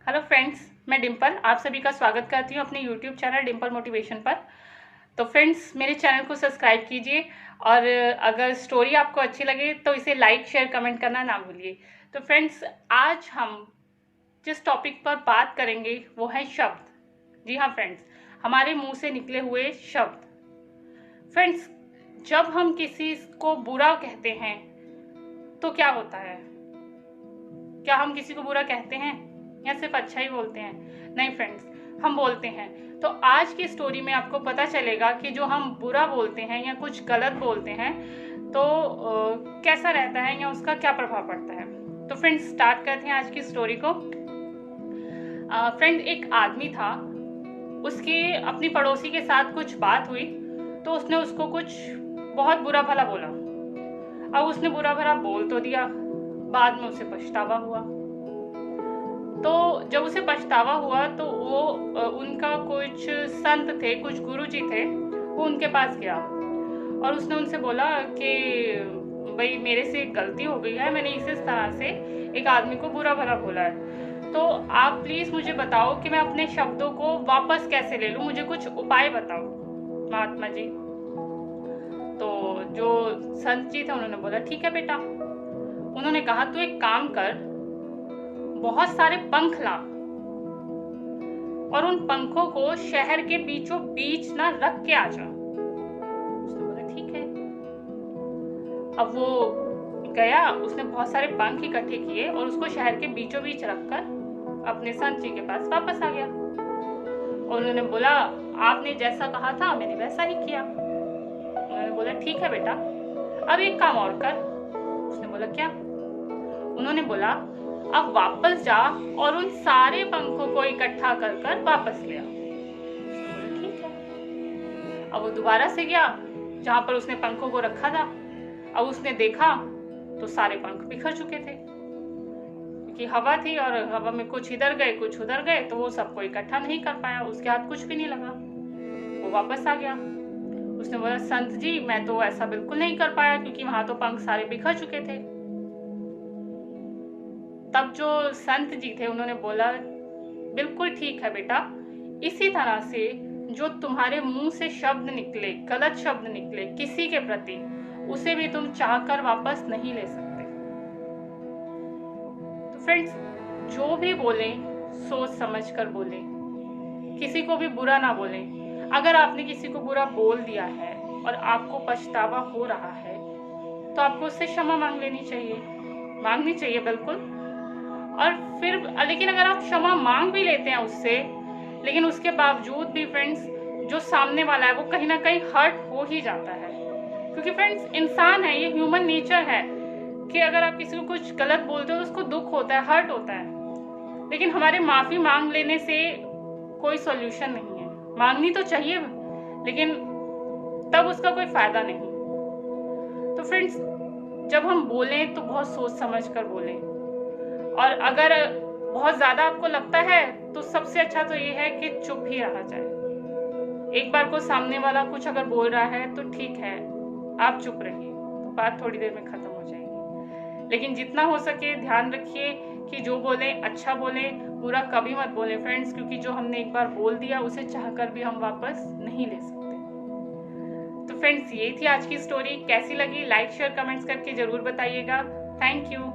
Hello friends, मैं डिम्पल आप सभी का स्वागत करती हूँ अपने यूट्यूब चैनल डिम्पल मोटिवेशन पर। तो फ्रेंड्स, मेरे चैनल को सब्सक्राइब कीजिए और अगर स्टोरी आपको अच्छी लगे तो इसे लाइक शेयर कमेंट करना ना भूलिए। तो फ्रेंड्स, आज हम जिस टॉपिक पर बात करेंगे वो है शब्द। जी हाँ फ्रेंड्स, हमारे मुंह से निकले हुए शब्द। फ्रेंड्स, जब हम किसी को बुरा कहते हैं तो क्या होता है? क्या हम किसी को बुरा कहते हैं या सिर्फ अच्छा ही बोलते हैं? नहीं फ्रेंड्स, हम बोलते हैं। तो आज की स्टोरी में आपको पता चलेगा कि जो हम बुरा बोलते हैं या कुछ गलत बोलते हैं तो कैसा रहता है या उसका क्या प्रभाव पड़ता है। तो फ्रेंड्स, स्टार्ट करते हैं आज की स्टोरी को। फ्रेंड, एक आदमी था, उसकी अपनी पड़ोसी के साथ कुछ बात हुई तो उसने उसको कुछ बहुत बुरा भला बोला। अब उसने बुरा भला बोल तो दिया, बाद में उसे पछतावा हुआ। तो जब उसे पछतावा हुआ तो वो उनका कुछ संत थे, कुछ गुरुजी थे, वो उनके पास गया और उसने उनसे बोला कि भाई मेरे से एक गलती हो गई है, मैंने इस तरह से एक आदमी को बुरा भला बोला है, तो आप प्लीज मुझे बताओ कि मैं अपने शब्दों को वापस कैसे ले लूं, मुझे कुछ उपाय बताओ महात्मा जी। तो जो संत जी थे उन्होंने बोला ठीक है बेटा। उन्होंने कहा तू एक काम कर, बहुत सारे पंख ला और उन पंखों को शहर के बीचों बीच ना रख के आ जा। उसने बोला ठीक है। अब वो गया, उसने बहुत सारे पंख इकट्ठे किए और उसको शहर के बीचों बीच रखकर अपने संत जी के पास वापस आ गया और उन्होंने बोला आपने जैसा कहा था मैंने वैसा ही किया। उन्होंने बोला ठीक है बेटा, अब एक काम और कर। उसने बोला क्या? उन्होंने बोला अब वापस जा और उन सारे पंखों को इकट्ठा कर कर वापस ले आ। उसने बोला ठीक है। अब वो दोबारा से गया जहां पर उसने पंखों को रखा था। अब उसने देखा तो सारे पंख बिखर चुके थे, क्योंकि हवा थी और हवा में कुछ इधर गए कुछ उधर गए, तो वो सबको इकट्ठा नहीं कर पाया, उसके हाथ कुछ भी नहीं लगा। वो वापस आ गया। उसने बोला संत जी मैं तो ऐसा बिल्कुल नहीं कर पाया, क्योंकि वहां तो पंख सारे बिखर चुके थे। तब जो संत जी थे उन्होंने बोला बिल्कुल ठीक है बेटा, इसी तरह से जो तुम्हारे मुंह से शब्द निकले, गलत शब्द निकले किसी के प्रति, उसे भी तुम चाहकर वापस नहीं ले सकते। तो फ्रेंड्स, जो भी बोले सोच समझ कर बोले, किसी को भी बुरा ना बोले। अगर आपने किसी को बुरा बोल दिया है और आपको पछतावा हो रहा है तो आपको उससे क्षमा मांगनी चाहिए बिल्कुल। और फिर लेकिन अगर आप क्षमा मांग भी लेते हैं उससे, लेकिन उसके बावजूद भी फ्रेंड्स जो सामने वाला है वो कहीं ना कहीं हर्ट हो ही जाता है, क्योंकि फ्रेंड्स इंसान है, ये ह्यूमन नेचर है कि अगर आप किसी को कुछ गलत बोलते हो तो उसको दुख होता है, हर्ट होता है। लेकिन हमारे माफी मांग लेने से कोई सॉल्यूशन नहीं है। मांगनी तो चाहिए लेकिन तब उसका कोई फायदा नहीं। तो फ्रेंड्स, जब हम बोलें तो बहुत सोच समझ कर बोलें, और अगर बहुत ज्यादा आपको लगता है तो सबसे अच्छा तो ये है कि चुप ही रहा जाए। एक बार को सामने वाला कुछ अगर बोल रहा है तो ठीक है, आप चुप रहिए, तो बात थोड़ी देर में खत्म हो जाएगी। लेकिन जितना हो सके ध्यान रखिए कि जो बोले अच्छा बोले, बुरा कभी मत बोले फ्रेंड्स, क्योंकि जो हमने एक बार बोल दिया उसे चाहकर भी हम वापस नहीं ले सकते। तो फ्रेंड्स, ये थी आज की स्टोरी। कैसी लगी लाइक शेयर कमेंट्स करके जरूर बताइएगा। Thank you.